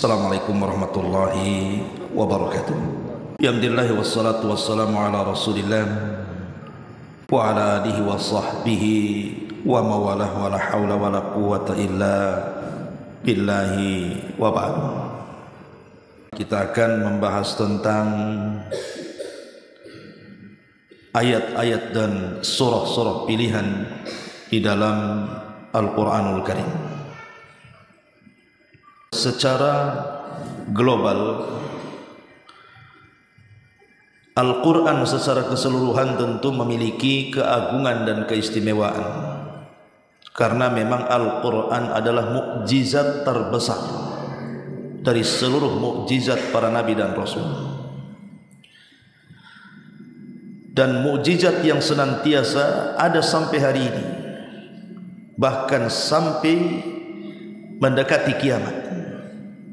Assalamualaikum warahmatullahi wabarakatuh. Alhamdulillah wassalatu wassalamu ala Rasulillah wa ala alihi wa sahbihi wa mawalah wa la hawla wa la quwwata illa billahi wa ba'du. Kita akan membahas tentang ayat-ayat dan surah-surah pilihan di dalam Al-Quranul Karim. Secara global, Al-Quran secara keseluruhan tentu memiliki keagungan dan keistimewaan, karena memang Al-Quran adalah mukjizat terbesar dari seluruh mukjizat para nabi dan rasul, dan mukjizat yang senantiasa ada sampai hari ini, bahkan sampai mendekati kiamat.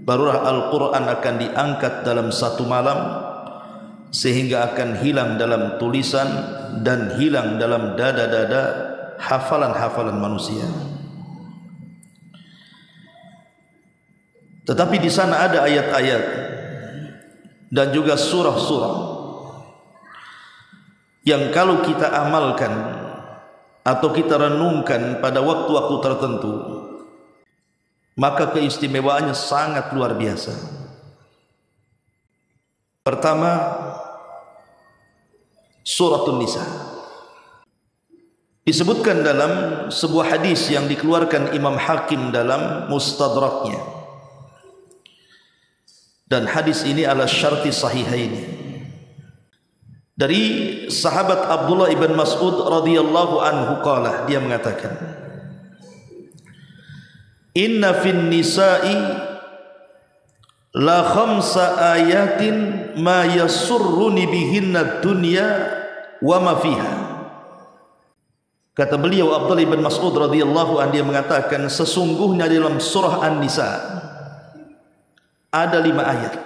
Barulah Al-Quran akan diangkat dalam satu malam, sehingga akan hilang dalam tulisan dan hilang dalam dada-dada hafalan-hafalan manusia. Tetapi di sana ada ayat-ayat dan juga surah-surah yang kalau kita amalkan atau kita renungkan pada waktu-waktu tertentu, maka keistimewaannya sangat luar biasa. Pertama, Suratun Nisa. Disebutkan dalam sebuah hadis yang dikeluarkan Imam Hakim dalam Mustadraknya, dan hadis ini ala syarti sahihaini, dari sahabat Abdullah ibn Mas'ud radhiyallahu anhu qala, dia mengatakan, inna fin nisa'i la khamsa ayatin ma yasurruni bihinna dunya wa ma fiha. Kata beliau Abdullah bin Mas'ud radhiyallahu anhu, dia mengatakan, sesungguhnya dalam surah An-Nisa ada 5 ayat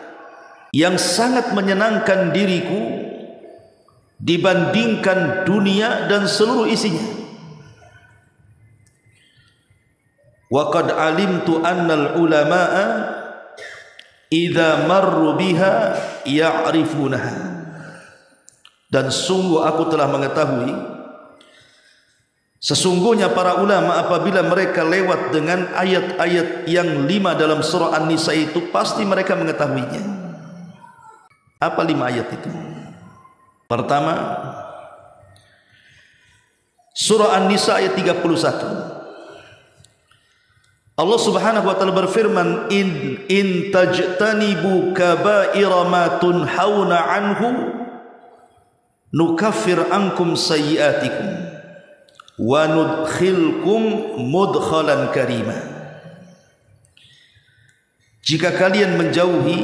yang sangat menyenangkan diriku dibandingkan dunia dan seluruh isinya. Wa qad alimtu annal ulama'a idza marru biha ya'rifunaha. Dan sungguh aku telah mengetahui, sesungguhnya para ulama apabila mereka lewat dengan ayat-ayat yang 5 dalam surah An-Nisa itu, pasti mereka mengetahuinya. Apa 5 ayat itu? Pertama, surah An-Nisa ayat 31. Allah Subhanahu wa taala berfirman, in tajtanibu kaba'ira ma tunhauna anhu nukaffir ankum sayyi'atikum wa nudkhilkum mudkhalan karima. Jika kalian menjauhi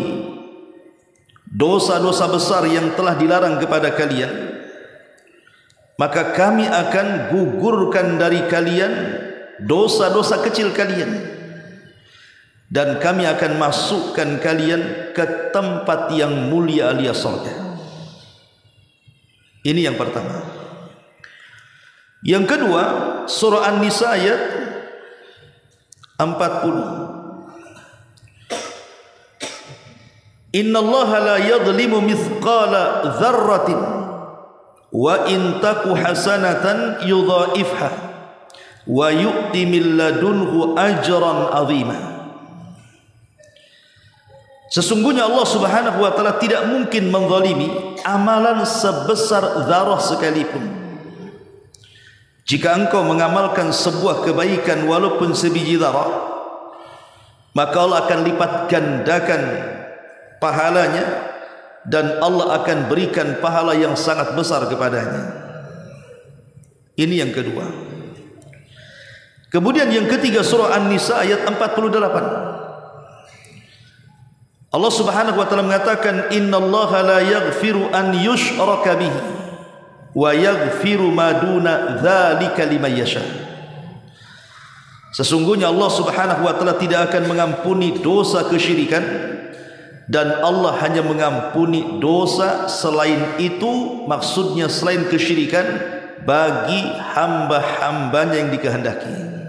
dosa-dosa besar yang telah dilarang kepada kalian, maka kami akan gugurkan dari kalian dosa-dosa kecil kalian, dan kami akan masukkan kalian ke tempat yang mulia alias surga. Ini yang pertama. Yang kedua, surah An-Nisa ayat 40. Innallaha la yadhlimu mithqala dzarratin wa in taku hasanatan yudha'ifha wa yu'ti min ladunhu ajran 'azima. Sesungguhnya Allah Subhanahu wa taala tidak mungkin menzalimi amalan sebesar zarah sekalipun. Jika engkau mengamalkan sebuah kebaikan walaupun sebiji zarah, maka Allah akan lipat gandakan pahalanya, dan Allah akan berikan pahala yang sangat besar kepadanya. Ini yang kedua. Kemudian yang ketiga, surah An-Nisa ayat 48. Allah Subhanahu wa taala mengatakan, innallaha la yaghfiru an yushraka bihi wa yaghfiru ma duna dzalika liman yasha. Sesungguhnya Allah Subhanahu wa taala tidak akan mengampuni dosa kesyirikan, dan Allah hanya mengampuni dosa selain itu, maksudnya selain kesyirikan, bagi hamba-hambanya yang dikehendaki.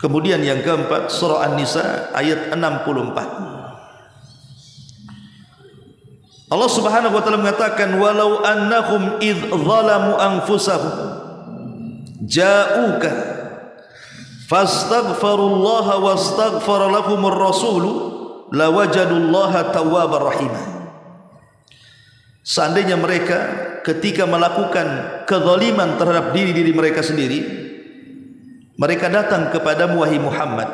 Kemudian yang keempat, surah An-Nisa ayat 64. Allah Subhanahu wa taala mengatakan, walau annahum idz zalamu anfusahum ja'uka fastaghfirullaha wastaghfara lahumur rasul lawajadullaha tawwabar rahim. Seandainya mereka ketika melakukan kezaliman terhadap diri mereka sendiri, mereka datang kepadamu wahai Muhammad,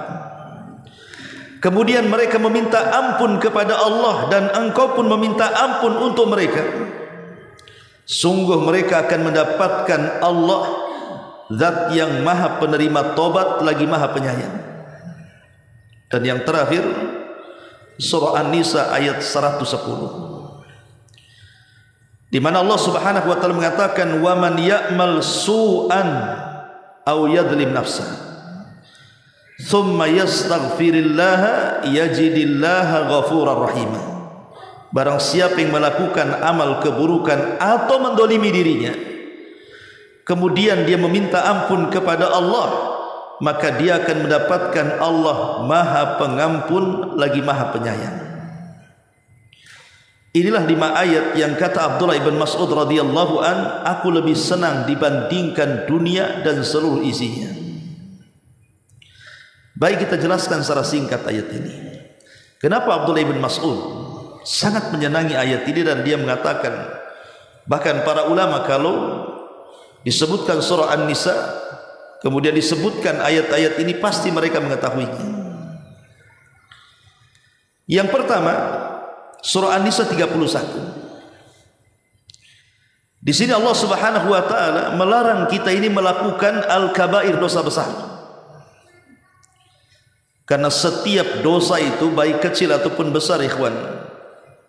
kemudian mereka meminta ampun kepada Allah dan engkau pun meminta ampun untuk mereka, sungguh mereka akan mendapatkan Allah, zat yang maha penerima tobat lagi maha penyayang. Dan yang terakhir, surah An-Nisa ayat 110, di mana Allah Subhanahu wa taala mengatakan, wa man ya'mal su'an aw yadlim nafsa thumma yastaghfirillaha yajidillaha ghafurar rahim. Barang siapa yang melakukan amal keburukan atau mendolimi dirinya, kemudian dia meminta ampun kepada Allah, maka dia akan mendapatkan Allah maha pengampun lagi maha penyayang. Inilah 5 ayat yang kata Abdullah ibn Mas'ud radhiyallahu an, aku lebih senang dibandingkan dunia dan seluruh isinya. Baik, kita jelaskan secara singkat ayat ini. Kenapa Abdullah ibn Mas'ud sangat menyenangi ayat ini, dan dia mengatakan, bahkan para ulama kalau disebutkan surah An-Nisa kemudian disebutkan ayat-ayat ini, pasti mereka mengetahuinya. Yang pertama, surah An-Nisa 31. Di sini Allah Subhanahu wa taala melarang kita ini melakukan al-kabair, dosa besar. Karena setiap dosa itu baik kecil ataupun besar, ikhwan,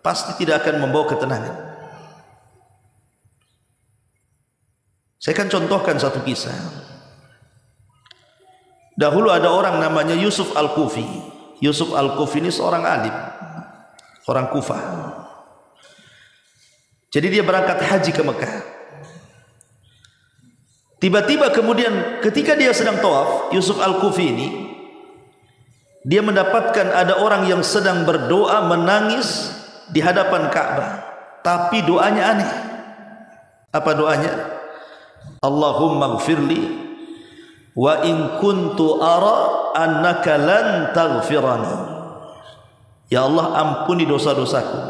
pasti tidak akan membawa ketenangan. Saya akan contohkan satu kisah. Dahulu ada orang namanya Yusuf Al-Kufi. Yusuf Al-Kufi ini seorang alim, orang Kufah. Jadi dia berangkat haji ke Mekah. Tiba-tiba kemudian ketika dia sedang tawaf, Yusuf Al-Kufi ini, dia mendapatkan ada orang yang sedang berdoa menangis di hadapan Ka'bah, tapi doanya aneh. Apa doanya? Allahumma gfirli wa in kuntu ara annaka lan taghfirani. Ya Allah, ampuni dosa-dosaku,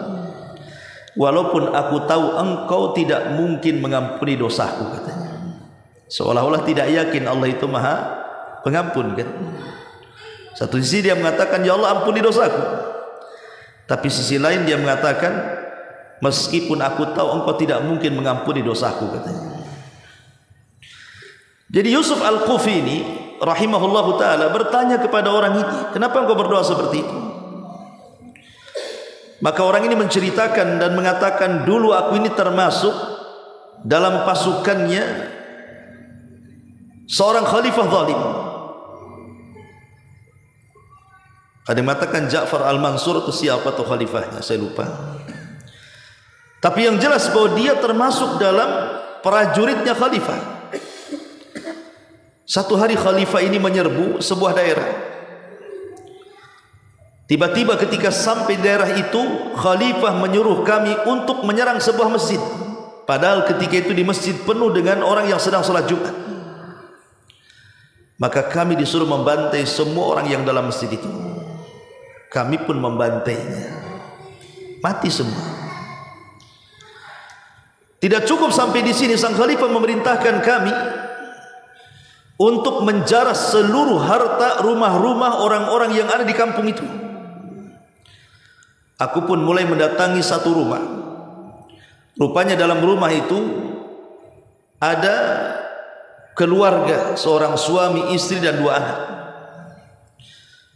walaupun aku tahu engkau tidak mungkin mengampuni dosaku, katanya. Seolah-olah tidak yakin Allah itu maha pengampun, kan? Satu sisi dia mengatakan, ya Allah ampuni dosaku, tapi sisi lain dia mengatakan, meskipun aku tahu engkau tidak mungkin mengampuni dosaku, katanya. Jadi Yusuf Al-Kufi ini rahimahullahu ta'ala bertanya kepada orang ini, kenapa engkau berdoa seperti itu? Maka orang ini menceritakan dan mengatakan, dulu aku ini termasuk dalam pasukannya seorang khalifah zalim. Ada yang mengatakan Ja'far Al-Mansur atau siapa atau khalifahnya, saya lupa. Tapi yang jelas bahwa dia termasuk dalam prajuritnya khalifah. Satu hari khalifah ini menyerbu sebuah daerah. Tiba-tiba ketika sampai daerah itu, khalifah menyuruh kami untuk menyerang sebuah masjid. Padahal ketika itu di masjid penuh dengan orang yang sedang sholat Jumat. Maka kami disuruh membantai semua orang yang dalam masjid itu. Kami pun membantainya. Mati semua. Tidak cukup sampai di sini, sang khalifah memerintahkan kami untuk menjarah seluruh harta rumah-rumah orang-orang yang ada di kampung itu. Aku pun mulai mendatangi satu rumah. Rupanya dalam rumah itu ada keluarga, seorang suami, istri dan 2 anak.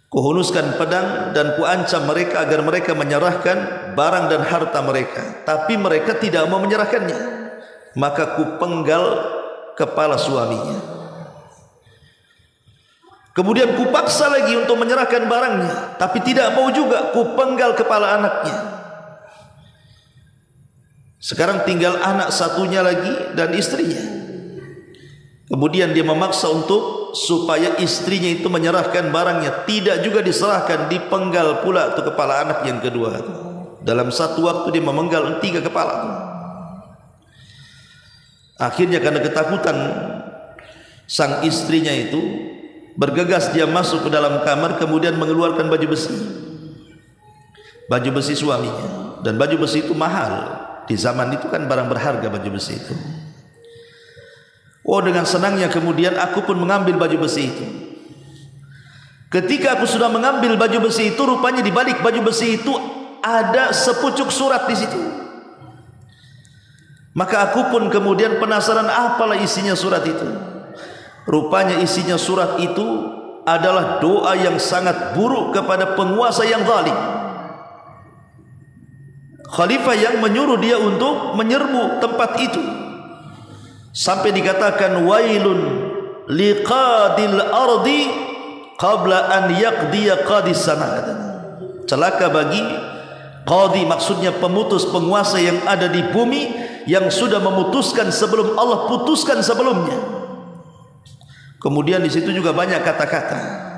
Kuhunuskan pedang dan kuancam mereka agar mereka menyerahkan barang dan harta mereka, tapi mereka tidak mau menyerahkannya. Maka kupenggal kepala suaminya. Kemudian kupaksa lagi untuk menyerahkan barangnya, tapi tidak mau juga, kupenggal kepala anaknya. Sekarang tinggal anak satunya lagi dan istrinya. Kemudian dia memaksa untuk supaya istrinya itu menyerahkan barangnya, tidak juga diserahkan, dipenggal pula tu kepala anak yang kedua. Dalam satu waktu dia memenggal 3 kepala. Akhirnya karena ketakutan sang istrinya itu, bergegas dia masuk ke dalam kamar, kemudian mengeluarkan baju besi. Baju besi suaminya. Dan baju besi itu mahal. Di zaman itu kan barang berharga baju besi itu. Oh, dengan senangnya kemudian aku pun mengambil baju besi itu. Ketika aku sudah mengambil baju besi itu, rupanya di balik baju besi itu ada sepucuk surat di situ. Maka aku pun kemudian penasaran apalah isinya surat itu. Rupanya isinya surat itu adalah doa yang sangat buruk kepada penguasa yang zalim. Khalifah yang menyuruh dia untuk menyerbu tempat itu, sampai dikatakan wailun liqadil ardi qabla an yaqdiya qadis sama. Celaka bagi qadi, maksudnya pemutus, penguasa yang ada di bumi, yang sudah memutuskan sebelum Allah putuskan sebelumnya. Kemudian di situ juga banyak kata-kata.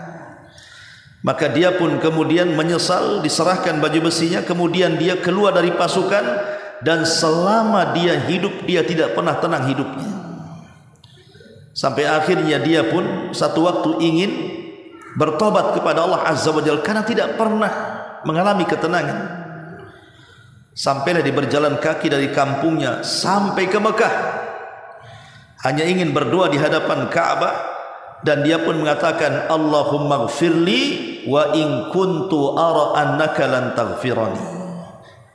Maka dia pun kemudian menyesal, diserahkan baju besinya, kemudian dia keluar dari pasukan, dan selama dia hidup dia tidak pernah tenang hidupnya. Sampai akhirnya dia pun satu waktu ingin bertobat kepada Allah Azza wa Jalla karena tidak pernah mengalami ketenangan. Sampailah dia berjalan kaki dari kampungnya sampai ke Mekah, hanya ingin berdoa di hadapan Ka'bah. Dan dia pun mengatakan, Allahumma gfirli wa in kuntu ara annaka lan taghfirani.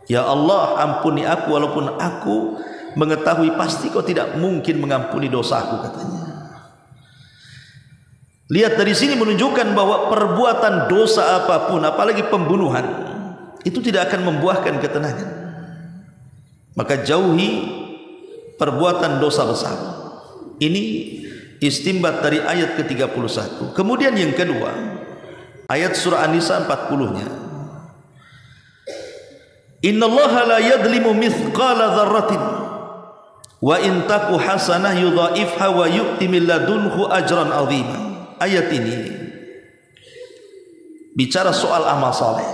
Ya Allah, ampuni aku walaupun aku mengetahui pasti kau tidak mungkin mengampuni dosaku, katanya. Lihat dari sini menunjukkan bahwa perbuatan dosa apapun, apalagi pembunuhan, itu tidak akan membuahkan ketenangan. Maka jauhi perbuatan dosa besar. Ini istimbat dari ayat ke-31. Kemudian yang kedua, ayat surah An-Nisa 40-nya. Innallaha la yadlimu mithqala dzarratin wa in taku hasanah yudhaifha wa yu'ti min ladunhu ajran 'azima. Ayat ini bicara soal amal saleh,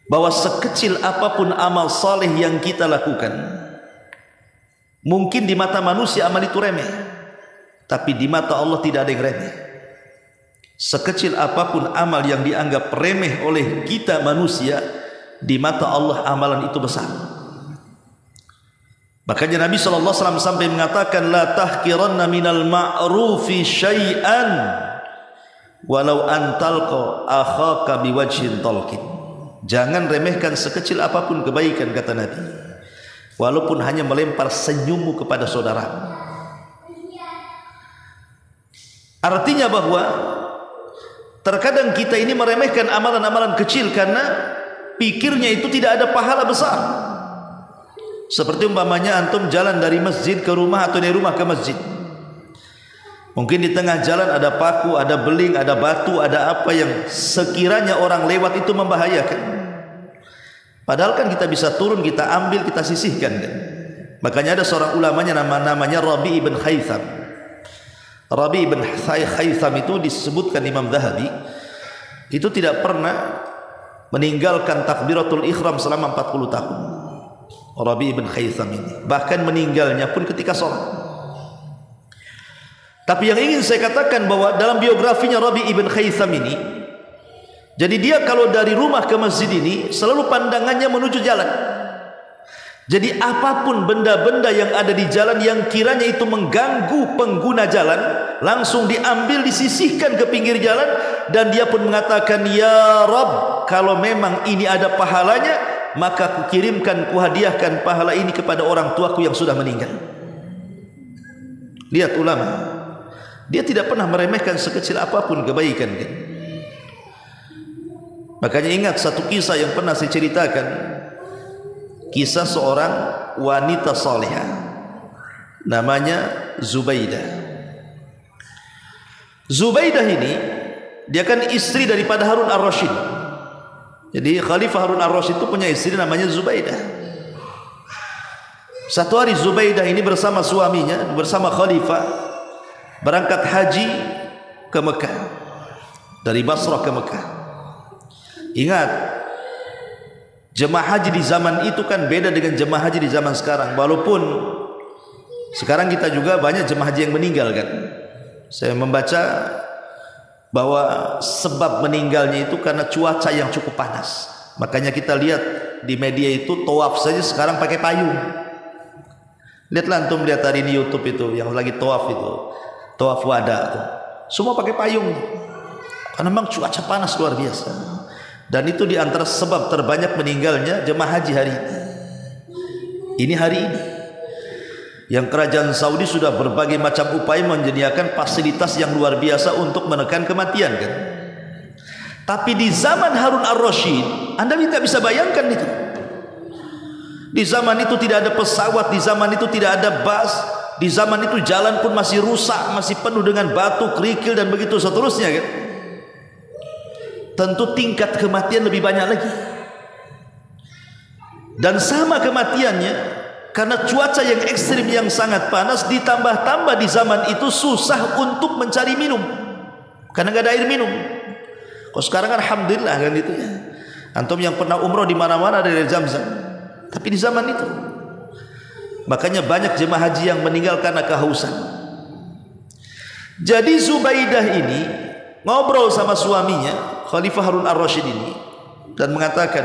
bahwa sekecil apapun amal saleh yang kita lakukan, mungkin di mata manusia amal itu remeh, tapi di mata Allah tidak ada yang remeh. Sekecil apapun amal yang dianggap remeh oleh kita manusia, di mata Allah amalan itu besar. Makanya Nabi SAW sampai mengatakan, la tahkiranna minal ma'rufi syai'an walau antalqa akhaka biwajhin talqin. Jangan remehkan sekecil apapun kebaikan, kata Nabi, walaupun hanya melempar senyummu kepada saudara. Artinya bahwa terkadang kita ini meremehkan amalan-amalan kecil karena pikirnya itu tidak ada pahala besar. Seperti umpamanya antum jalan dari masjid ke rumah atau dari rumah ke masjid. Mungkin di tengah jalan ada paku, ada beling, ada batu, ada apa yang sekiranya orang lewat itu membahayakan. Padahal kan kita bisa turun, kita ambil, kita sisihkan kan. Makanya ada seorang ulamanya namanya Rabi ibn Haytham. Rabi ibn Haytham itu disebutkan Imam Zahabi, itu tidak pernah meninggalkan takbiratul ihram selama 40 tahun. Rabi ibn Haytham ini bahkan meninggalnya pun ketika sholat. Tapi yang ingin saya katakan bahwa dalam biografinya Rabi ibn Haytham ini, jadi dia kalau dari rumah ke masjid ini selalu pandangannya menuju jalan. Jadi apapun benda-benda yang ada di jalan yang kiranya itu mengganggu pengguna jalan, langsung diambil, disisihkan ke pinggir jalan. Dan dia pun mengatakan, ya Rabb, kalau memang ini ada pahalanya, maka kukirimkan, kuhadiahkan pahala ini kepada orang tuaku yang sudah meninggal. Lihat ulama, dia tidak pernah meremehkan sekecil apapun kebaikan kan? Makanya ingat satu kisah yang pernah saya ceritakan, kisah seorang wanita salihah namanya Zubaidah. Zubaidah ini dia kan istri daripada Harun ar-Rasyid. Jadi Khalifah Harun ar-Rasyid itu punya istri namanya Zubaidah. Satu hari Zubaidah ini bersama suaminya, bersama Khalifah, berangkat haji ke Mekah, dari Basrah ke Mekah. Ingat, jemaah haji di zaman itu kan beda dengan jemaah haji di zaman sekarang. Walaupun sekarang kita juga banyak jemaah haji yang meninggal kan. Saya membaca bahwa sebab meninggalnya itu karena cuaca yang cukup panas. Makanya kita lihat di media itu tawaf saja sekarang pakai payung. Lihatlah antum, lihat hari ini YouTube itu yang lagi tawaf itu, tawaf wada itu, semua pakai payung. Karena memang cuaca panas luar biasa. Dan itu di antara sebab terbanyak meninggalnya jemaah haji hari ini. Ini hari ini yang kerajaan Saudi sudah berbagai macam upaya menyediakan fasilitas yang luar biasa untuk menekan kematian kan. Tapi di zaman Harun ar-Rasyid, Anda tidak bisa bayangkan itu. Di zaman itu tidak ada pesawat, di zaman itu tidak ada bus, di zaman itu jalan pun masih rusak, masih penuh dengan batu, kerikil dan begitu seterusnya kan. Tentu tingkat kematian lebih banyak lagi. Dan sama kematiannya karena cuaca yang ekstrim yang sangat panas, ditambah-tambah di zaman itu susah untuk mencari minum karena nggak ada air minum. Kalau sekarang kan alhamdulillah kan itu ya. Antum yang pernah umroh di mana-mana ada air Zam-Zam. Tapi di zaman itu makanya banyak jemaah haji yang meninggal karena kehausan. Jadi Zubaidah ini ngobrol sama suaminya Khalifah Harun ar-Rasyid ini dan mengatakan,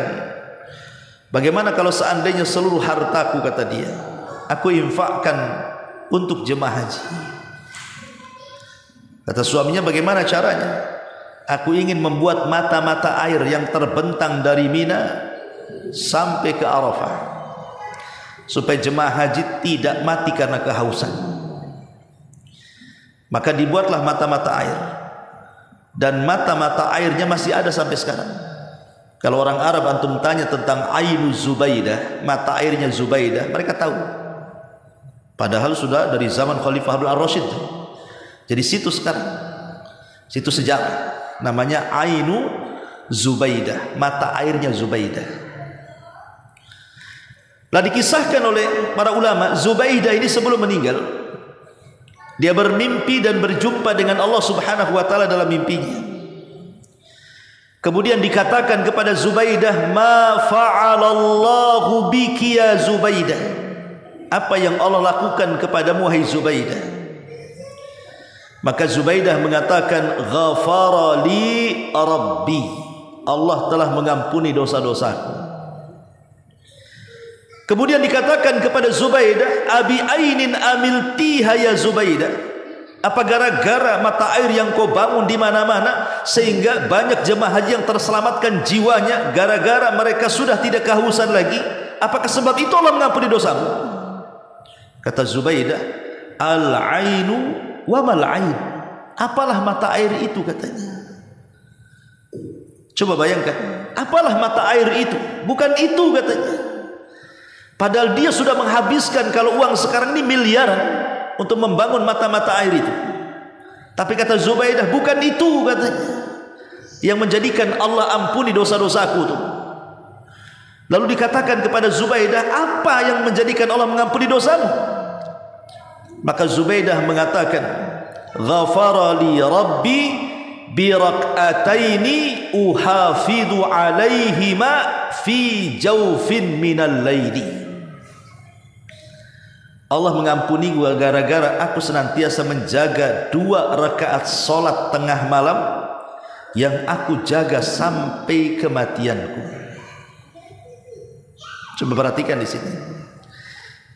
bagaimana kalau seandainya seluruh hartaku, kata dia, aku infakkan untuk jemaah haji. Kata suaminya, bagaimana caranya? Aku ingin membuat mata-mata air yang terbentang dari Mina sampai ke Arafah, supaya jemaah haji tidak mati karena kehausan. Maka dibuatlah mata-mata air, dan mata-mata airnya masih ada sampai sekarang. Kalau orang Arab antum tanya tentang Ainu Zubaidah, mata airnya Zubaidah, mereka tahu. Padahal sudah dari zaman Khalifah Harun ar-Rasyid. Jadi situ sekarang, situ sejarah, namanya Ainu Zubaidah, mata airnya Zubaidah. Lah dikisahkan oleh para ulama, Zubaidah ini sebelum meninggal, dia bermimpi dan berjumpa dengan Allah Subhanahu wa taala dalam mimpinya. Kemudian dikatakan kepada Zubaidah, ma fa'alallahu biki ya Zubaidah. Apa yang Allah lakukan kepadamu wahai Zubaidah? Maka Zubaidah mengatakan, ghafara li rabbi. Allah telah mengampuni dosa-dosaku. Kemudian dikatakan kepada Zubaidah, abi ainin amiltiha ya Zubaidah. Apa gara-gara mata air yang kau bangun di mana-mana sehingga banyak jemaah haji yang terselamatkan jiwanya gara-gara mereka sudah tidak kehausan lagi? Apakah sebab itu Allah mengampuni dosamu? Kata Zubaidah, al-ainu wa mal-ain. Apalah mata air itu, katanya. Coba bayangkan, apalah mata air itu? Bukan itu, katanya. Padahal dia sudah menghabiskan, kalau uang sekarang ini miliaran untuk membangun mata-mata air itu. Tapi kata Zubaidah, bukan itu, katanya, yang menjadikan Allah ampuni dosa-dosaku itu. Lalu dikatakan kepada Zubaidah, apa yang menjadikan Allah mengampuni dosamu? Maka Zubaidah mengatakan, ghafara li rabbi bi rak'ataini uhafidhu alaihima fi jawfin minal laili. Allah mengampuni gua gara-gara aku senantiasa menjaga 2 rakaat solat tengah malam yang aku jaga sampai kematianku. Coba perhatikan di sini.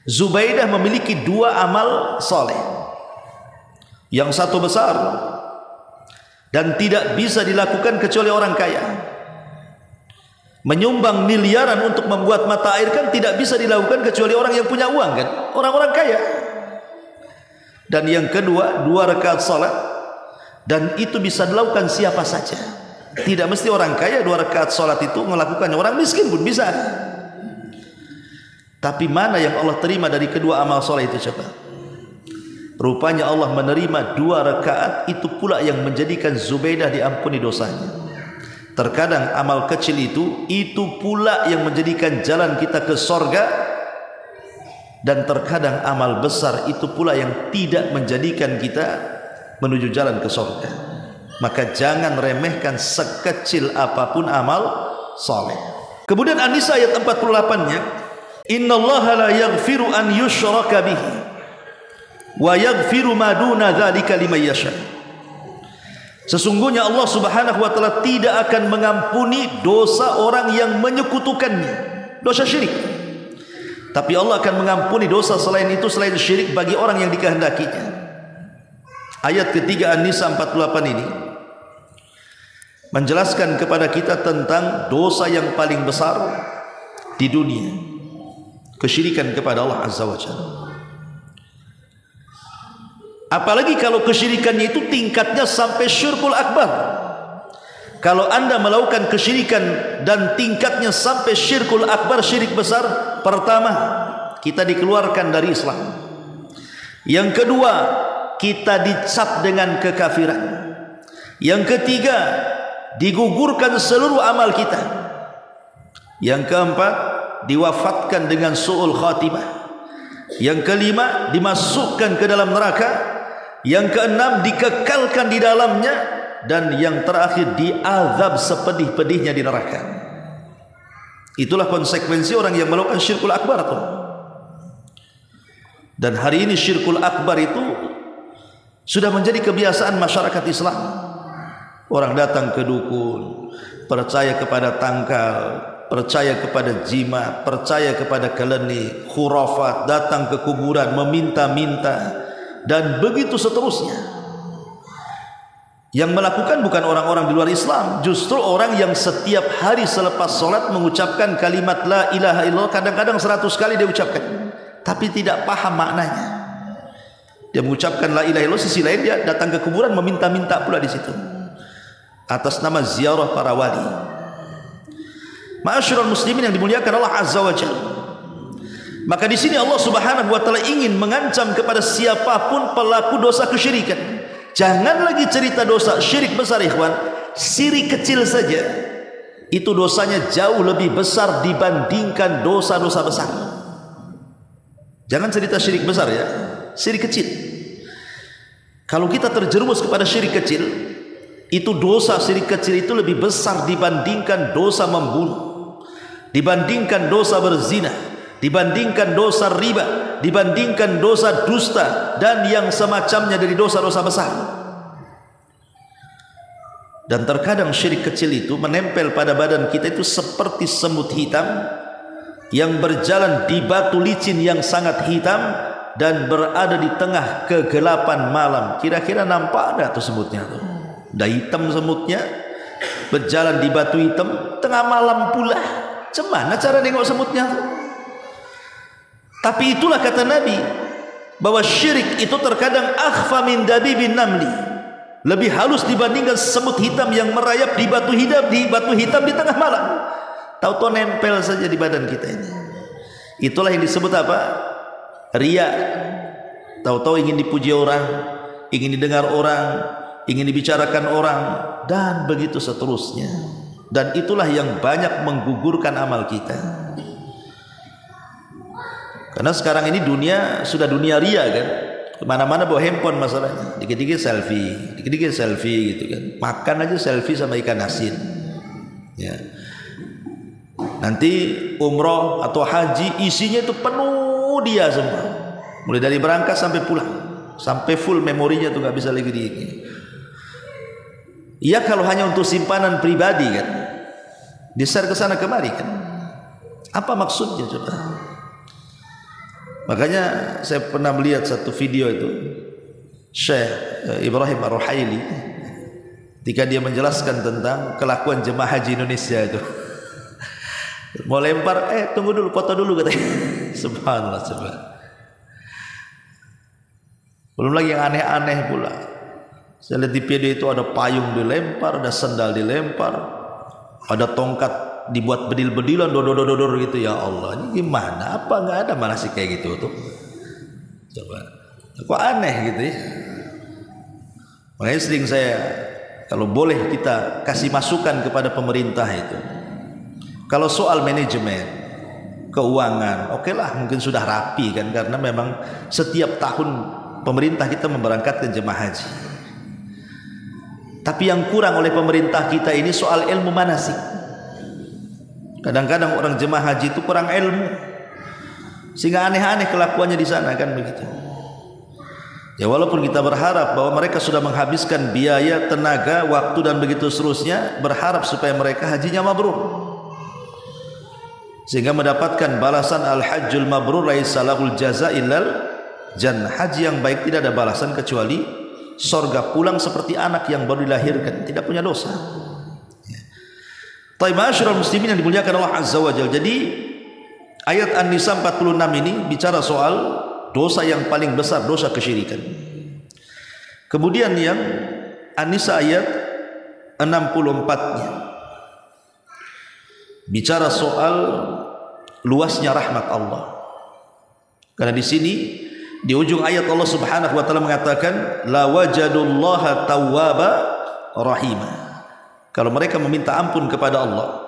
Zubaidah memiliki 2 amal soleh. Yang satu besar dan tidak bisa dilakukan kecuali orang kaya. Menyumbang miliaran untuk membuat mata air kan tidak bisa dilakukan kecuali orang yang punya uang kan, orang-orang kaya. Dan yang kedua, 2 rakaat salat, dan itu bisa dilakukan siapa saja. Tidak mesti orang kaya 2 rakaat salat itu melakukannya, orang miskin pun bisa. Tapi mana yang Allah terima dari kedua amal salat itu, coba? Rupanya Allah menerima 2 rakaat itu pula yang menjadikan Zubaidah diampuni dosanya. Terkadang amal kecil itu pula yang menjadikan jalan kita ke sorga, dan terkadang amal besar itu pula yang tidak menjadikan kita menuju jalan ke surga. Maka jangan remehkan sekecil apapun amal saleh. Kemudian An-Nisa ayat 48-nya, innallaha la yaghfiru an yushraka bihi wa yaghfiru ma duna dzalika liman yasha. Sesungguhnya Allah Subhanahu wa taala tidak akan mengampuni dosa orang yang menyekutukannya, dosa syirik. Tapi Allah akan mengampuni dosa selain itu, selain syirik, bagi orang yang dikehendakinya. Ayat ketiga An-Nisa 48 ini menjelaskan kepada kita tentang dosa yang paling besar di dunia, kesyirikan kepada Allah Azza wa Jalla. Apalagi kalau kesyirikannya itu tingkatnya sampai syirkul akbar. Kalau anda melakukan kesyirikan dan tingkatnya sampai syirkul akbar, syirik besar, pertama, kita dikeluarkan dari Islam. Yang kedua, kita dicap dengan kekafiran. Yang ketiga, digugurkan seluruh amal kita. Yang keempat, diwafatkan dengan su'ul khatimah. Yang kelima, dimasukkan ke dalam neraka. Yang keenam, dikekalkan di dalamnya. Dan yang terakhir, diazab sepedih-pedihnya di neraka. Itulah konsekuensi orang yang melakukan syirkul akbar itu. Dan hari ini syirkul akbar itu sudah menjadi kebiasaan masyarakat Islam. Orang datang ke dukun, percaya kepada tangkal, percaya kepada jimat, percaya kepada keleni, khurafat, datang ke kuburan, meminta-minta, dan begitu seterusnya. Yang melakukan bukan orang-orang di luar Islam, justru orang yang setiap hari selepas sholat mengucapkan kalimat la ilaha illallah, kadang-kadang 100 kali dia ucapkan, tapi tidak paham maknanya. Dia mengucapkan la ilaha illallah, sisi lain dia datang ke kuburan meminta-minta pula di situ atas nama ziarah para wali. Ma'asyiral muslimin yang dimuliakan Allah Azza wa Jalla. Maka di sini Allah Subhanahu wa taala ingin mengancam kepada siapapun pelaku dosa kesyirikan. Jangan lagi cerita dosa syirik besar, ikhwan. Syirik kecil saja itu dosanya jauh lebih besar dibandingkan dosa-dosa besar. Jangan cerita syirik besar ya, syirik kecil. Kalau kita terjerumus kepada syirik kecil, itu dosa syirik kecil itu lebih besar dibandingkan dosa membunuh, dibandingkan dosa berzina, dibandingkan dosa riba, dibandingkan dosa dusta, dan yang semacamnya dari dosa-dosa besar. Dan terkadang syirik kecil itu menempel pada badan kita itu seperti semut hitam yang berjalan di batu licin yang sangat hitam dan berada di tengah kegelapan malam. Kira-kira nampak ada tuh semutnya tuh, udah hitam semutnya, berjalan di batu hitam tengah malam pula. Cemana cara nengok semutnya tuh? Tapi itulah kata Nabi, bahwa syirik itu terkadang akhfa min dabibin namli, lebih halus dibandingkan semut hitam yang merayap di batu hitam di tengah malam. Tahu-tahu nempel saja di badan kita ini. Itulah yang disebut apa? Riya. Tahu-tahu ingin dipuji orang, ingin didengar orang, ingin dibicarakan orang, dan begitu seterusnya. Dan itulah yang banyak menggugurkan amal kita. Karena sekarang ini dunia sudah dunia ria kan, kemana-mana bawa handphone masalahnya, dikit-dikit selfie gitu kan, makan aja selfie sama ikan asin. Ya. Nanti umroh atau haji isinya itu penuh dia semua, mulai dari berangkat sampai pulang, sampai full memorinya tuh nggak bisa lagi di. Iya kalau hanya untuk simpanan pribadi kan, di-share ke sana kemari kan, apa maksudnya coba? Makanya saya pernah melihat satu video itu Syekh Ibrahim Ar-Ruhaili ketika dia menjelaskan tentang kelakuan jemaah haji Indonesia itu. Mau lempar, tunggu dulu, foto dulu katanya. Subhanallah, coba. Belum lagi yang aneh-aneh pula. Saya lihat di video itu ada payung dilempar, ada sendal dilempar, ada tongkat dibuat bedil-bedilan, dodor gitu. Ya Allah, ini gimana? Apa nggak ada malah sih kayak gitu tuh? Coba, kok aneh gitu ya? Makanya sering saya, kalau boleh kita kasih masukan kepada pemerintah itu, kalau soal manajemen keuangan, oke lah, mungkin sudah rapi kan, karena memang setiap tahun pemerintah kita memberangkatkan jemaah haji. Tapi yang kurang oleh pemerintah kita ini soal ilmu manasik. Kadang-kadang orang jemaah haji itu kurang ilmu, sehingga aneh-aneh kelakuannya di sana, kan begitu. Ya walaupun kita berharap bahwa mereka sudah menghabiskan biaya, tenaga, waktu dan begitu seterusnya, berharap supaya mereka hajinya mabrur, sehingga mendapatkan balasan al-hajjul mabrur laisa lahul jaza illal jannah. Haji yang baik tidak ada balasan kecuali surga, pulang seperti anak yang baru dilahirkan, tidak punya dosa. Taib ma'asyiral muslimin yang dimuliakan Allah Azza wa Jalla. Jadi ayat An-Nisa 46 ini bicara soal dosa yang paling besar, dosa kesyirikan. Kemudian yang An-Nisa ayat 64-nya bicara soal luasnya rahmat Allah. Karena di sini di ujung ayat Allah Subhanahu wa taala mengatakan la wajadullaha tawwaba rahima. Kalau mereka meminta ampun kepada Allah,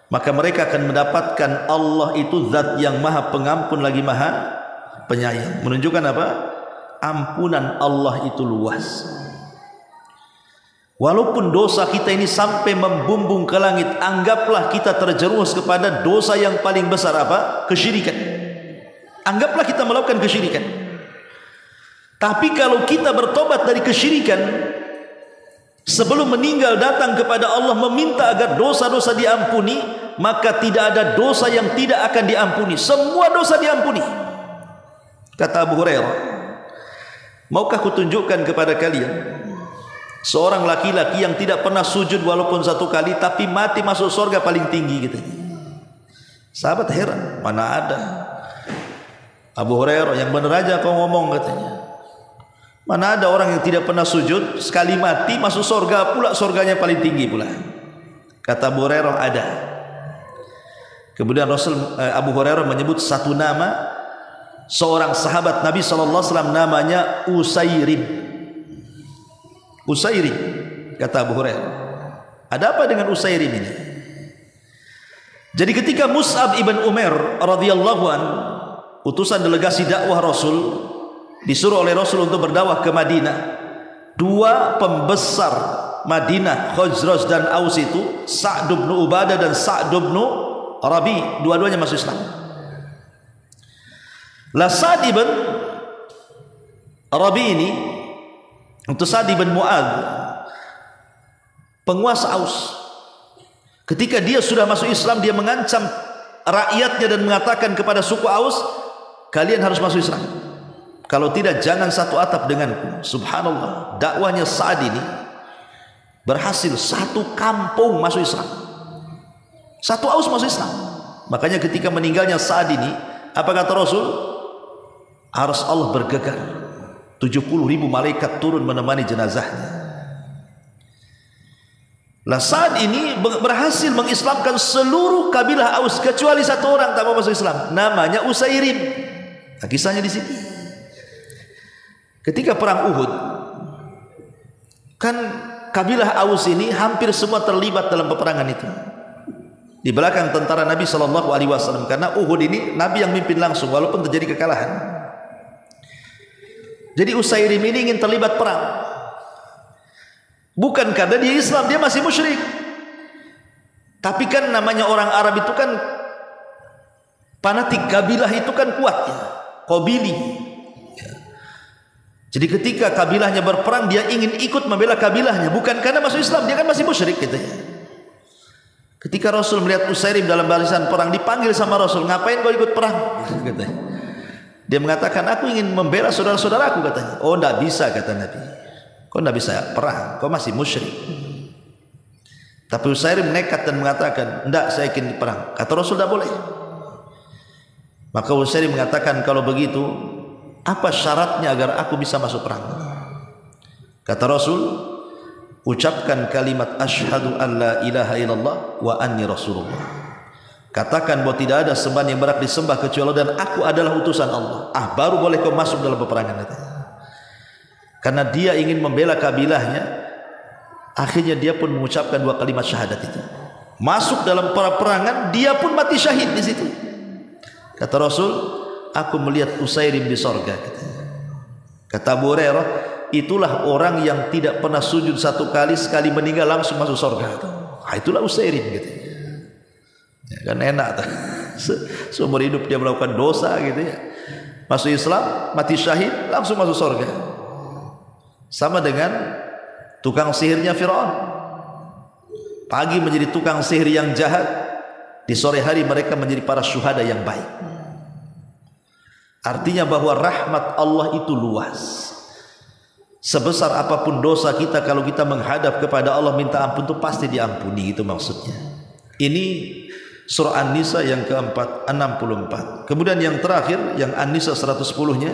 maka mereka akan mendapatkan Allah itu zat yang maha pengampun lagi maha penyayang. Menunjukkan apa? Ampunan Allah itu luas. Walaupun dosa kita ini sampai membumbung ke langit, anggaplah kita terjerumus kepada dosa yang paling besar, apa? Kesyirikan. Anggaplah kita melakukan kesyirikan. Tapi kalau kita bertobat dari kesyirikan, sebelum meninggal datang kepada Allah meminta agar dosa-dosa diampuni, maka tidak ada dosa yang tidak akan diampuni. Semua dosa diampuni. Kata Abu Hurairah, maukah kutunjukkan kepada kalian seorang laki-laki yang tidak pernah sujud walaupun satu kali, tapi mati masuk surga paling tinggi gitu. Sahabat heran, mana ada. Abu Hurairah, yang benar aja kau ngomong, katanya. Mana ada orang yang tidak pernah sujud, sekali mati masuk surga pula, surganya paling tinggi pula. Kata Abu Hurairah, ada. Kemudian Abu Hurairah menyebut satu nama seorang sahabat Nabi SAW, namanya Usairim. Usairim, kata Abu Hurairah. Ada apa dengan Usairim ini? Jadi ketika Mus'ab ibn Umair radhiyallahu an, utusan delegasi dakwah Rasul, disuruh oleh Rasul untuk berdakwah ke Madinah, dua pembesar Madinah, Khazraj dan Aus itu, Sa'd bin Ubadah dan Sa'd bin Rabi, dua-duanya masuk Islam. La Sa'd bin Rabi ini untuk Sa'd bin Mu'adz, penguasa Aus. Ketika dia sudah masuk Islam, dia mengancam rakyatnya dan mengatakan kepada suku Aus, kalian harus masuk Islam, kalau tidak jangan satu atap denganku. Subhanallah, dakwahnya Sa'd ini berhasil, satu kampung masuk Islam, satu Aus masuk Islam. Makanya ketika meninggalnya Sa'd ini, apa kata Rasul? Arsy Allah bergegar, 70.000 malaikat turun menemani jenazahnya. Lah Sa'd ini berhasil mengislamkan seluruh kabilah Aus kecuali satu orang tak mau masuk Islam, namanya Usairim. Nah, kisahnya di sini. Ketika perang Uhud, kan kabilah Aus ini hampir semua terlibat dalam peperangan itu, di belakang tentara Nabi SAW. Karena Uhud ini Nabi yang mimpin langsung walaupun terjadi kekalahan. Jadi Usairim ini ingin terlibat perang, bukan karena dia Islam, dia masih musyrik. Tapi kan namanya orang Arab itu kan fanatik, kabilah itu kan kuatnya, qabili. Jadi ketika kabilahnya berperang, dia ingin ikut membela kabilahnya, bukan karena masuk Islam, dia kan masih musyrik gitu ya. Ketika Rasul melihat Usairim dalam barisan perang, dipanggil sama Rasul, ngapain kau ikut perang? Dia mengatakan, aku ingin membela saudara-saudaraku, katanya. Oh, tidak bisa, kata Nabi. Kau tidak bisa perang, kau masih musyrik. Tapi Usairim nekat dan mengatakan, tidak, saya ingin perang. Kata Rasul, tidak boleh. Maka Usairim mengatakan, kalau begitu, apa syaratnya agar aku bisa masuk perang? Kata Rasul, ucapkan kalimat asyhadu an la ilaha illallah wa anni rasulullah. Katakan bahwa tidak ada sembahan yang berhak disembah kecuali Allah dan aku adalah utusan Allah. Baru boleh kau masuk dalam peperangan itu. Karena dia ingin membela kabilahnya, akhirnya dia pun mengucapkan dua kalimat syahadat itu. Masuk dalam peperangan, dia pun mati syahid di situ. Kata Rasul, aku melihat Usairim di sorga. Kata Abu Hurairah, itulah orang yang tidak pernah sujud satu kali, sekali meninggal langsung masuk surga. Itulah Usairin gitu. Ya, kan enak tuh. Seumur hidup dia melakukan dosa gitu ya. Masuk Islam, mati syahid, langsung masuk surga. Sama dengan tukang sihirnya Firaun. Pagi menjadi tukang sihir yang jahat, di sore hari mereka menjadi para syuhada yang baik. Artinya bahwa rahmat Allah itu luas. Sebesar apapun dosa kita, kalau kita menghadap kepada Allah minta ampun itu pasti diampuni, itu maksudnya. Ini surah An-Nisa yang keempat 64. Kemudian yang terakhir yang An-Nisa 110-nya,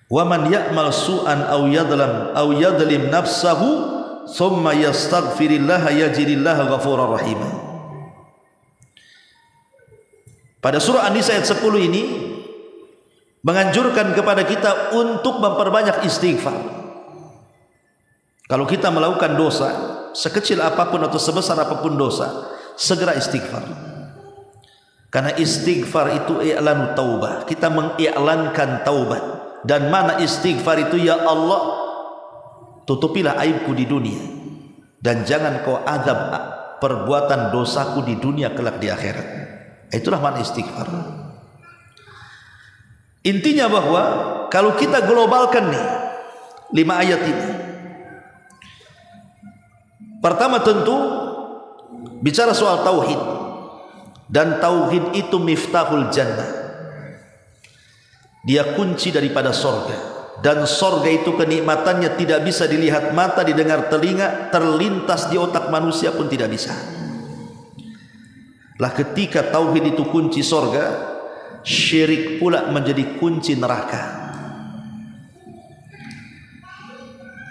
wa man ya'mal su'an aw yadlim nafsahu thumma yastaghfirillaha yajidillaha ghafurar rahim. Pada surah An-Nisa ayat 10 ini menganjurkan kepada kita untuk memperbanyak istighfar. Kalau kita melakukan dosa, sekecil apapun atau sebesar apapun dosa, segera istighfar. Karena istighfar itu i'lanu taubah, kita mengiklankan taubat. Dan mana istighfar itu, ya Allah, tutupilah aibku di dunia dan jangan kau azab perbuatan dosaku di dunia kelak di akhirat. Itulah mana istighfar. Intinya bahwa kalau kita globalkan nih 5 ayat ini, pertama tentu bicara soal tauhid, dan tauhid itu miftahul jannah, dia kunci daripada sorga, dan sorga itu kenikmatannya tidak bisa dilihat mata, didengar telinga, terlintas di otak manusia pun tidak bisa. Lah ketika tauhid itu kunci sorga, syirik pula menjadi kunci neraka.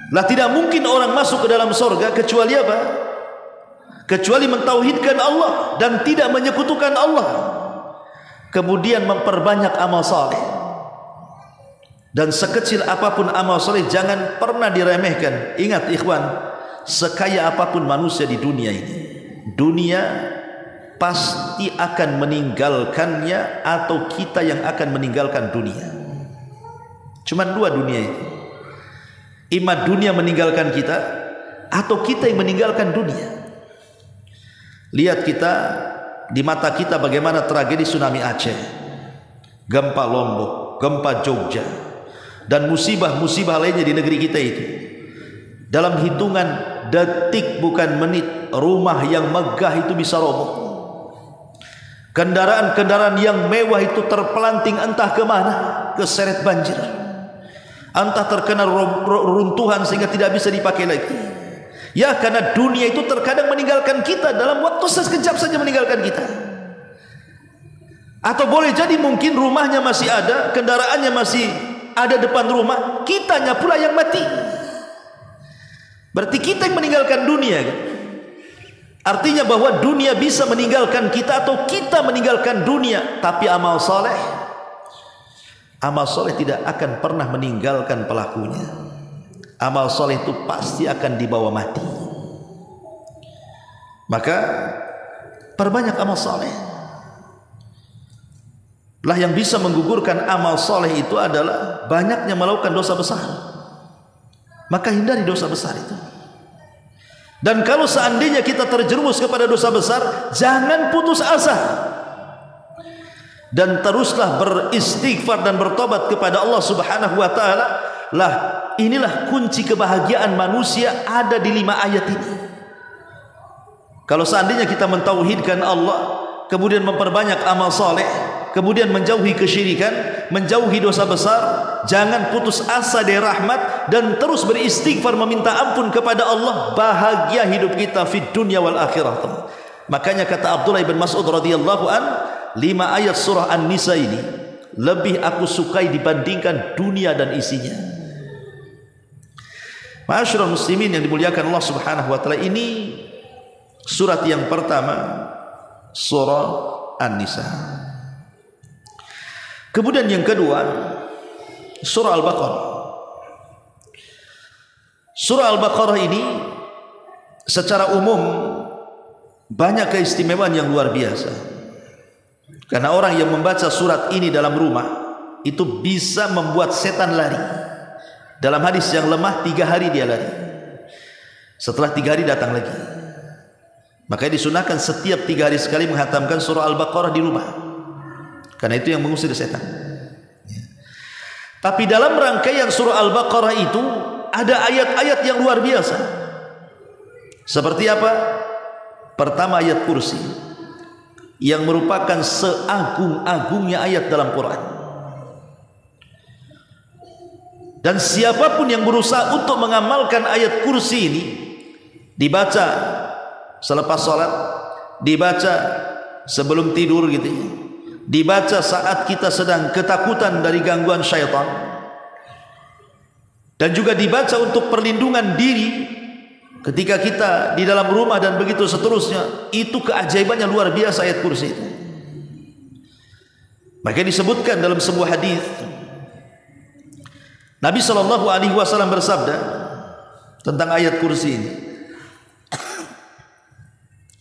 Lah tidak mungkin orang masuk ke dalam sorga kecuali apa? Kecuali mentauhidkan Allah dan tidak menyekutukan Allah, kemudian memperbanyak amal saleh. Dan sekecil apapun amal saleh jangan pernah diremehkan. Ingat ikhwan, sekaya apapun manusia di dunia ini, dunia pasti akan meninggalkannya atau kita yang akan meninggalkan dunia. Cuman 2 dunia itu. Ima dunia meninggalkan kita atau kita yang meninggalkan dunia. Lihat kita, di mata kita bagaimana tragedi tsunami Aceh, gempa Lombok, gempa Jogja, dan musibah-musibah lainnya di negeri kita itu. Dalam hitungan detik bukan menit, rumah yang megah itu bisa roboh. Kendaraan-kendaraan yang mewah itu terpelanting entah kemana, keseret banjir, entah terkena runtuhan sehingga tidak bisa dipakai lagi. Ya, karena dunia itu terkadang meninggalkan kita, dalam waktu sekejap saja meninggalkan kita. Atau boleh jadi mungkin rumahnya masih ada, kendaraannya masih ada depan rumah, kitanya pula yang mati. Berarti kita yang meninggalkan dunia kan? Artinya bahwa dunia bisa meninggalkan kita atau kita meninggalkan dunia, tapi amal soleh tidak akan pernah meninggalkan pelakunya. Amal soleh itu pasti akan dibawa mati. Maka perbanyak amal soleh. Lah yang bisa menggugurkan amal soleh itu adalah banyaknya melakukan dosa besar. Maka hindari dosa besar itu. Dan kalau seandainya kita terjerumus kepada dosa besar, jangan putus asa, dan teruslah beristighfar dan bertobat kepada Allah Subhanahu wa taala. Lah inilah kunci kebahagiaan manusia ada di 5 ayat ini. Kalau seandainya kita mentauhidkan Allah, kemudian memperbanyak amal saleh, kemudian menjauhi kesyirikan, menjauhi dosa besar, jangan putus asa dari rahmat, dan terus beristighfar meminta ampun kepada Allah, bahagia hidup kita fid dunya wal akhirah. Makanya kata Abdullah bin Mas'ud radhiyallahu an, 5 ayat surah An-Nisa ini lebih aku sukai dibandingkan dunia dan isinya. Ma'asyiral muslimin yang dimuliakan Allah Subhanahu wa taala, ini surat yang pertama, surah An-Nisa. Kemudian yang kedua, surah Al-Baqarah. Surah Al-Baqarah ini secara umum banyak keistimewaan yang luar biasa. Karena orang yang membaca surat ini dalam rumah itu bisa membuat setan lari. Dalam hadis yang lemah 3 hari dia lari. Setelah 3 hari datang lagi. Makanya disunahkan setiap 3 hari sekali menghatamkan surah Al-Baqarah di rumah. Karena itu yang mengusir setan. Tapi dalam rangkaian surah Al-Baqarah itu ada ayat-ayat yang luar biasa. Seperti apa? Pertama ayat kursi, yang merupakan seagung-agungnya ayat dalam Quran. Dan siapapun yang berusaha untuk mengamalkan ayat kursi ini, dibaca selepas sholat, dibaca sebelum tidur gitu ya, dibaca saat kita sedang ketakutan dari gangguan syaitan, dan juga dibaca untuk perlindungan diri ketika kita di dalam rumah dan begitu seterusnya. Itu keajaibannya luar biasa ayat kursi itu. Maka disebutkan dalam sebuah hadis, Nabi SAW bersabda tentang ayat kursi ini,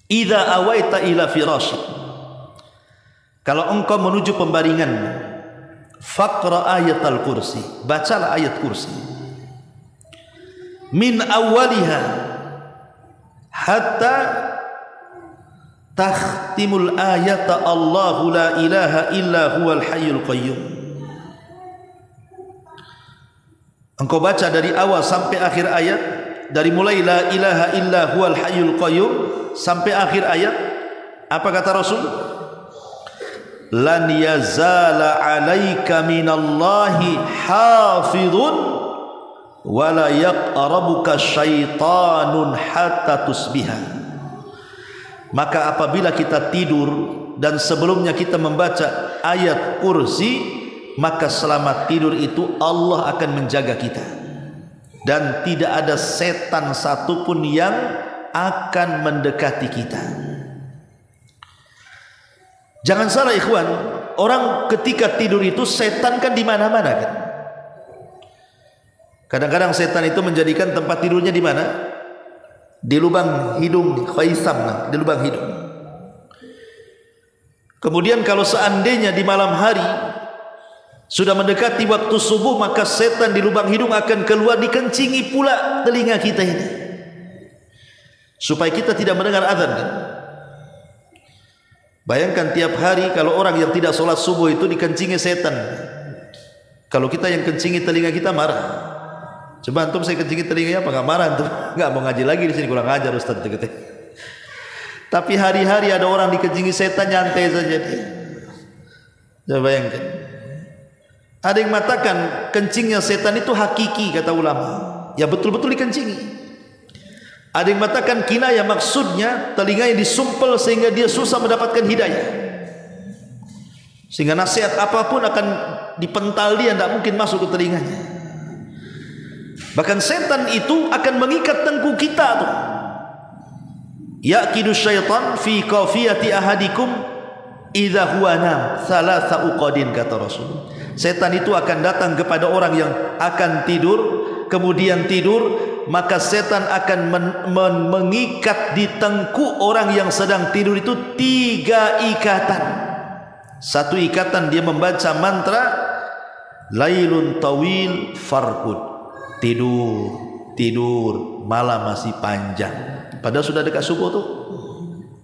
"Idza awaita ila firasyik," kalau engkau menuju pembaringan, faqra ayatal kursi, bacalah ayat kursi, min awwaliha hatta takhtimul ayata Allahu la ilaha illa huwal hayyul qayyum. Engkau baca dari awal sampai akhir ayat, dari mulai la ilaha illa huwal hayyul qayyum sampai akhir ayat. Apa kata Rasul? Lan yazala alaika minallahi hafidhun wala yaqrabuka syaitanun hatta tusbiha. Maka apabila kita tidur dan sebelumnya kita membaca ayat kursi, maka selama tidur itu Allah akan menjaga kita, dan tidak ada setan satupun yang akan mendekati kita. Jangan salah ikhwan, orang ketika tidur itu setan kan di mana-mana kan. Kadang-kadang setan itu menjadikan tempat tidurnya di mana? Di lubang hidung, khaisam, di lubang hidung. Kemudian kalau seandainya di malam hari sudah mendekati waktu subuh, maka setan di lubang hidung akan keluar, dikencingi pula telinga kita ini, supaya kita tidak mendengar azan kan? Bayangkan tiap hari kalau orang yang tidak sholat subuh itu dikencingi setan. Kalau kita yang kencingi telinga kita marah. Coba antum saya kencingi telinganya, apa nggak marah antum? Nggak mau ngaji lagi di sini, kurang ajar Ustaz gitu. Tapi hari-hari ada orang dikencingi setan, nyantai saja dia. Coba bayangkan. Ada yang mengatakan kencingnya setan itu hakiki, kata ulama. Ya betul-betul dikencingi. Ada yang mengatakan kinayah, maksudnya telinganya disumpel sehingga dia susah mendapatkan hidayah, sehingga nasihat apapun akan dipental dia, tidak mungkin masuk ke telinganya. Bahkan setan itu akan mengikat tengkuk kita tuh. Yaqidu syaitan fi qafiyati ahadikum idza huwa nam thalatha uqadin, kata Rasul. Setan itu akan datang kepada orang yang akan tidur, kemudian tidur, maka setan akan mengikat di tengkuk orang yang sedang tidur itu 3 ikatan. Satu ikatan dia membaca mantra lailun tawil farqud, tidur malam masih panjang, padahal sudah dekat subuh tuh.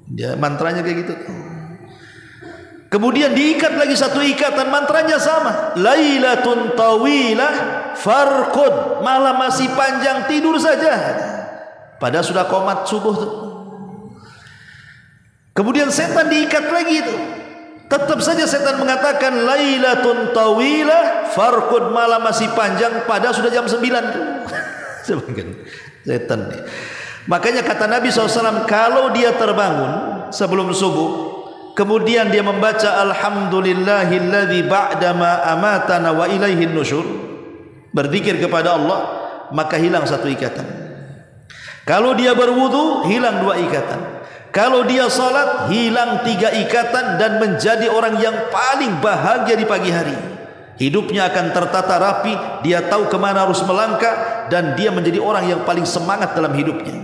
Dia mantranya kayak gitu. Kemudian diikat lagi satu ikatan, mantranya sama, lailatun tawilah farqud, malam masih panjang, tidur saja, padahal sudah qomat subuh tuh. Kemudian setan diikat lagi itu, tetap saja setan mengatakan lailatun tawilah farqud, malam masih panjang, padahal sudah jam 9 tuh. Setan nih. Makanya kata Nabi SAW, kalau dia terbangun sebelum subuh, kemudian dia membaca alhamdulillahilladzi ba'dama amatana wa ilaihin nusyur, berzikir kepada Allah, maka hilang satu ikatan. Kalau dia berwudu, hilang 2 ikatan. Kalau dia salat, hilang 3 ikatan, dan menjadi orang yang paling bahagia di pagi hari. Hidupnya akan tertata rapi, dia tahu kemana harus melangkah, dan dia menjadi orang yang paling semangat dalam hidupnya.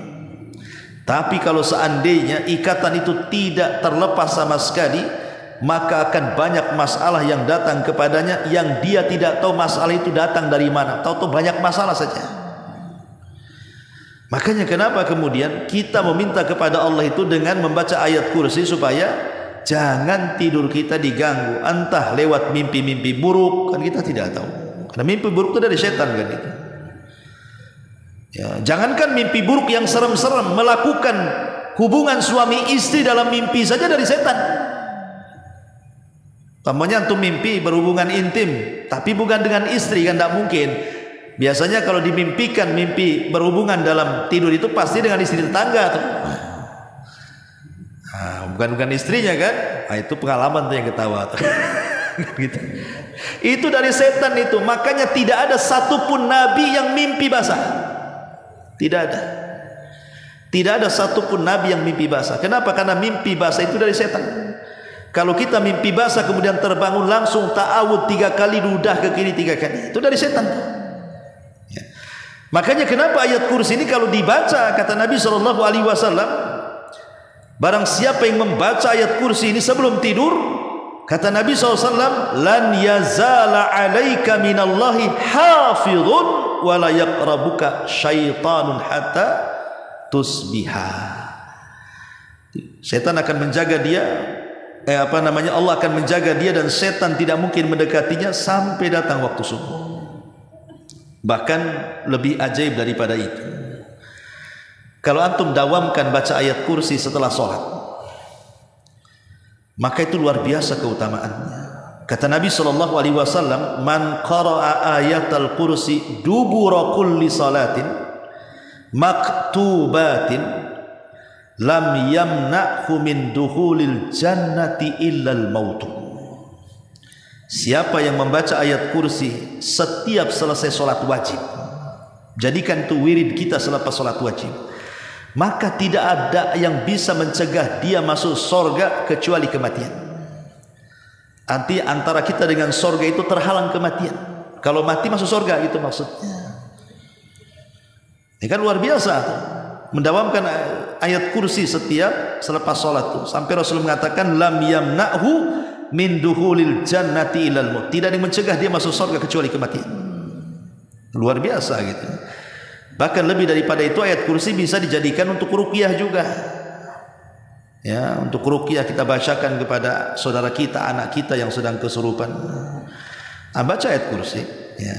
Tapi kalau seandainya ikatan itu tidak terlepas sama sekali, maka akan banyak masalah yang datang kepadanya yang dia tidak tahu masalah itu datang dari mana. Tahu-tahu banyak masalah saja. Makanya kenapa kemudian kita meminta kepada Allah itu dengan membaca ayat kursi supaya jangan tidur kita diganggu, entah lewat mimpi-mimpi buruk, kan kita tidak tahu. Karena mimpi buruk itu dari setan kan itu. Ya, jangankan mimpi buruk yang serem-serem, melakukan hubungan suami istri dalam mimpi saja dari setan. Tampaknya antum mimpi berhubungan intim, tapi bukan dengan istri, kan tidak mungkin. Biasanya kalau dimimpikan mimpi berhubungan dalam tidur itu pasti dengan istri tetangga tuh. Bukan istrinya kan? Itu pengalaman tuh yang ketawa tuh. Gitu. Itu dari setan itu. Makanya tidak ada satupun nabi yang mimpi basah. Tidak ada. Tidak ada satupun nabi yang mimpi basah. Kenapa? Karena mimpi basah itu dari setan. Kalau kita mimpi basah kemudian terbangun langsung ta'awud 3 kali, ludah ke kiri 3 kali, itu dari setan. Ya. Makanya kenapa ayat kursi ini kalau dibaca, kata Nabi SAW, barang siapa yang membaca ayat kursi ini sebelum tidur, kata Nabi SAW, lan yazala alaika minallahi hafidhun wa la yaqrabuka syaitanun hatta tusbiha. Setan akan menjaga dia, Allah akan menjaga dia dan setan tidak mungkin mendekatinya sampai datang waktu subuh. Bahkan lebih ajaib daripada itu, kalau antum dawamkan baca ayat kursi setelah sholat, maka itu luar biasa keutamaannya. Kata Nabi SAW, man qara'a ayatal kursi dubura kulli salatin maktubatin lam yamna'hu min dukhulil jannati illal mautu. Siapa yang membaca ayat kursi setiap selesai solat wajib, jadikan itu wirid kita selepas solat wajib, maka tidak ada yang bisa mencegah dia masuk sorga kecuali kematian. Arti antara kita dengan sorga itu terhalang kematian. Kalau mati masuk sorga, itu maksudnya. Ini kan luar biasa, mendawamkan ayat kursi setiap selepas sholat itu. Sampai Rasul mengatakan lam yamna'hu min duhulil jannati ilal maut. Tidak ada yang mencegah dia masuk surga kecuali kematian. Luar biasa gitu. Bahkan lebih daripada itu, ayat kursi bisa dijadikan untuk ruqyah juga. Ya, untuk ruqyah kita bacakan kepada saudara kita, anak kita yang sedang kesurupan. Baca ayat kursi, ya.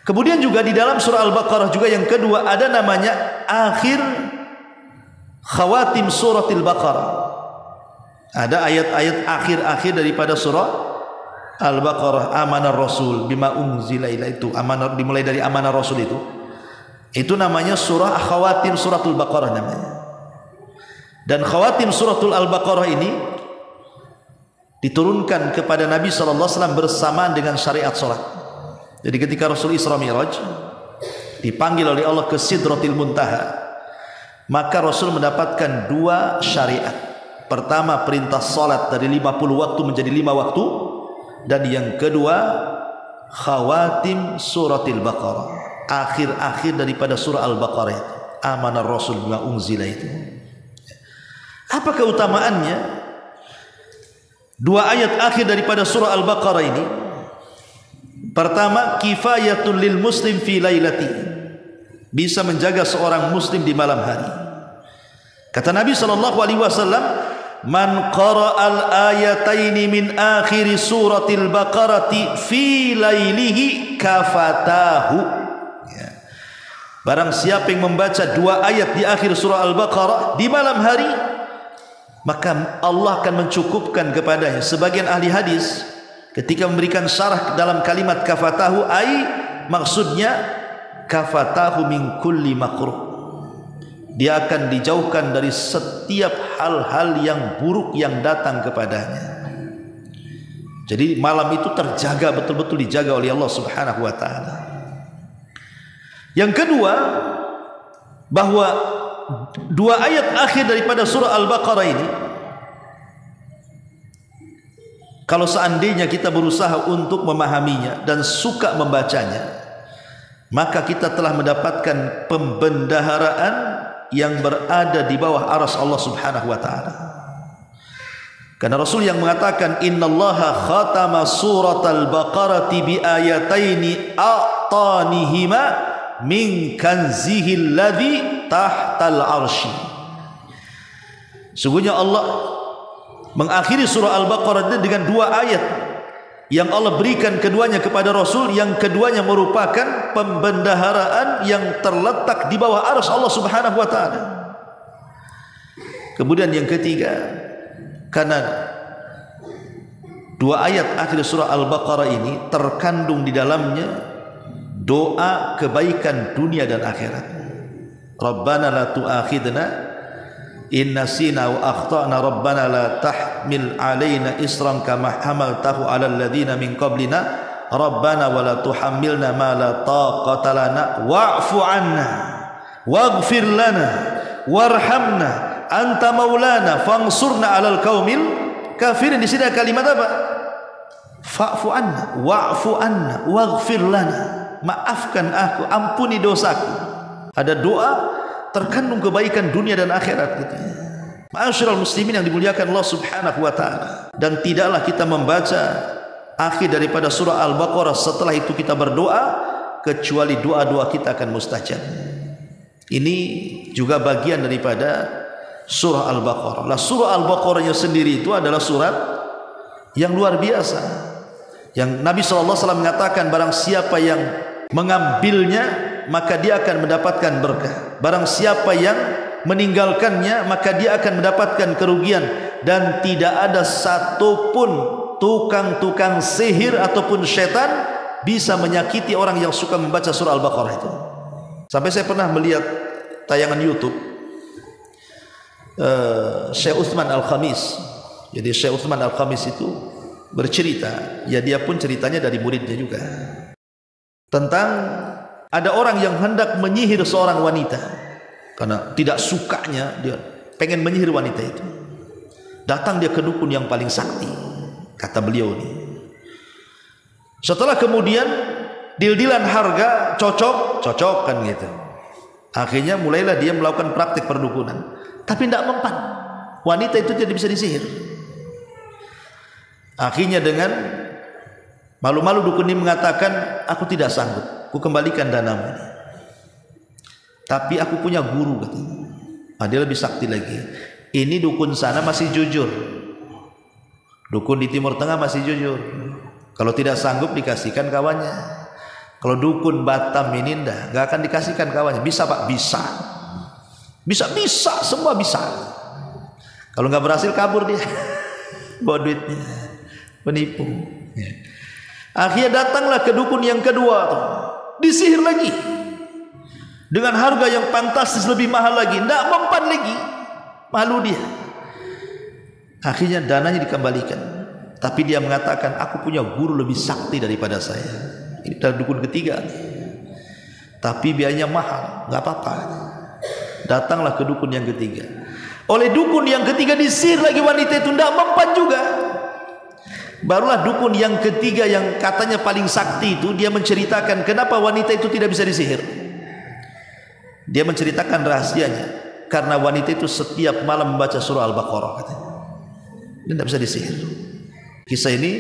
Kemudian juga di dalam surah Al-Baqarah juga yang kedua ada namanya akhir khawatim suratil Baqarah. Ada ayat-ayat akhir-akhir daripada surah Al-Baqarah. Amanar Rasul bima unzila ila, itu amanah, dimulai dari amanah Rasul itu namanya surah khawatim suratul Baqarah namanya. Dan khawatim suratul Al-Baqarah ini diturunkan kepada Nabi SAW bersamaan dengan syariat salat. Jadi ketika Rasul Isra Mi'raj dipanggil oleh Allah ke Sidratil Muntaha, maka Rasul mendapatkan 2 syariat. Pertama, perintah salat dari 50 waktu menjadi 5 waktu, dan yang kedua khawatim suratil Baqarah, akhir-akhir daripada surah Al-Baqarah itu, amanar Rasul bima unzila itu. Apa keutamaannya 2 ayat akhir daripada surah Al-Baqarah ini? Pertama, kifayatul lil muslim fi lailati, bisa menjaga seorang muslim di malam hari. Kata Nabi SAW, man qara'al ayataini min akhir suratil Baqarati fi lailihi kafatahu. Ya. Barang siapa yang membaca 2 ayat di akhir surah Al-Baqarah di malam hari, maka Allah akan mencukupkan kepadanya. Sebagian ahli hadis ketika memberikan syarah dalam kalimat kafatahu, maksudnya kafatahu min kulli makruh, dia akan dijauhkan dari setiap hal-hal yang buruk yang datang kepadanya. Jadi malam itu terjaga, betul-betul dijaga oleh Allah Subhanahu wa ta'ala. Yang kedua, bahwa 2 ayat akhir daripada surah Al-Baqarah ini, kalau seandainya kita berusaha untuk memahaminya dan suka membacanya, maka kita telah mendapatkan pembendaharaan yang berada di bawah arsy Allah Subhanahu wa ta'ala. Karena Rasul yang mengatakan innallaha khatama suratal baqarati bi ayataini a'tanihima min kanzihil ladzi tahtal arsy. Sungguhnya Allah mengakhiri surah Al-Baqarah dengan 2 ayat yang Allah berikan keduanya kepada Rasul, yang keduanya merupakan pembendaharaan yang terletak di bawah arsy Allah Subhanahu wa taala. Kemudian yang ketiga, karena 2 ayat akhir surah Al-Baqarah ini terkandung di dalamnya doa kebaikan dunia dan akhirat. Rabbana la tu'akhidna in nasina wa akhtana, Rabbana la tahmil alaina isran kama hamaltahu alal ladzina min qablina, Rabbana wa la tuhammilna ma la taqata lana wa'fu 'anna waghfir lana warhamna anta maulana fansurna 'alal qaumil kafirin. Di sini ada kalimat apa? Fa'fu 'anna wa'fu 'anna waghfir lana, maafkan aku, ampuni dosaku. Ada doa terkandung kebaikan dunia dan akhirat gitu. Ma'asyiral muslimin yang dimuliakan Allah Subhanahu wa taala. Dan tidaklah kita membaca akhir daripada surah Al-Baqarah setelah itu kita berdoa kecuali doa-doa kita akan mustajab. Ini juga bagian daripada surah Al-Baqarah. Nah, surah Al-Baqarahnya sendiri itu adalah surat yang luar biasa. Yang Nabi SAW mengatakan barang siapa yang mengambilnya maka dia akan mendapatkan berkah. Barang siapa yang meninggalkannya maka dia akan mendapatkan kerugian. Dan tidak ada satupun tukang-tukang sihir ataupun syaitan bisa menyakiti orang yang suka membaca surah Al-Baqarah itu. Sampai saya pernah melihat tayangan YouTube Syekh Utsman Al-Khamis. Jadi Syekh Utsman Al-Khamis itu bercerita, ya dia pun ceritanya dari muridnya juga, tentang ada orang yang hendak menyihir seorang wanita. Karena tidak sukanya, dia pengen menyihir wanita itu. Datang dia ke dukun yang paling sakti, kata beliau ini. Setelah kemudian deal-dealan harga, cocok kan gitu. Akhirnya mulailah dia melakukan praktik perdukunan. Tapi tidak mempan, wanita itu tidak bisa disihir. Akhirnya dengan malu-malu dukun ini mengatakan, aku tidak sanggup, aku kembalikan danamu ini. Tapi aku punya guru katanya. Dia lebih sakti lagi. Ini dukun sana masih jujur, dukun di Timur Tengah masih jujur. Kalau tidak sanggup dikasihkan kawannya. Kalau dukun Batam ini nggak akan dikasihkan kawannya. Bisa pak, bisa, semua bisa. Kalau nggak berhasil kabur dia, bawa duitnya, penipu. Akhirnya datanglah ke dukun yang kedua, disihir lagi dengan harga yang fantastis, lebih mahal lagi, tidak mempan lagi, malu dia. Akhirnya dananya dikembalikan, tapi dia mengatakan aku punya guru lebih sakti daripada saya. Ini adalah dukun ketiga, tapi biayanya mahal, nggak apa-apa. Datanglah ke dukun yang ketiga. Oleh dukun yang ketiga disihir lagi wanita itu, tidak mempan juga. Barulah dukun yang ketiga yang katanya paling sakti itu, dia menceritakan kenapa wanita itu tidak bisa disihir. Dia menceritakan rahasianya, karena wanita itu setiap malam membaca surah Al-Baqarah katanya. Dia tidak bisa disihir. Kisah ini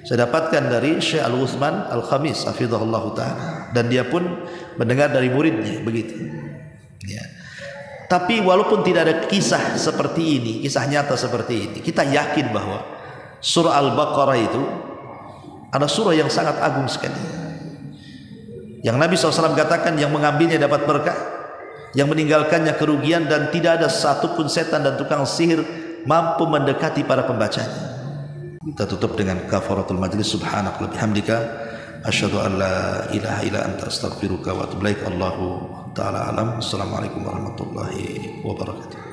saya dapatkan dari Syekh Al-Utsman Al-Khamis hafizahullah ta'ala, dan dia pun mendengar dari muridnya begitu ya. Tapi walaupun tidak ada kisah seperti ini, kisah nyata seperti ini, kita yakin bahwa surah Al-Baqarah itu adalah surah yang sangat agung sekali. Yang Nabi SAW katakan yang mengambilnya dapat berkah, yang meninggalkannya kerugian, dan tidak ada satupun setan dan tukang sihir mampu mendekati para pembacanya. Kita tutup dengan kafaratul majlis. Subhanaka bihamdika asyhadu an la ilaha illa anta astaghfiruka wa atubu ilaik. Allahu ta'ala alam. Assalamualaikum warahmatullahi wabarakatuh.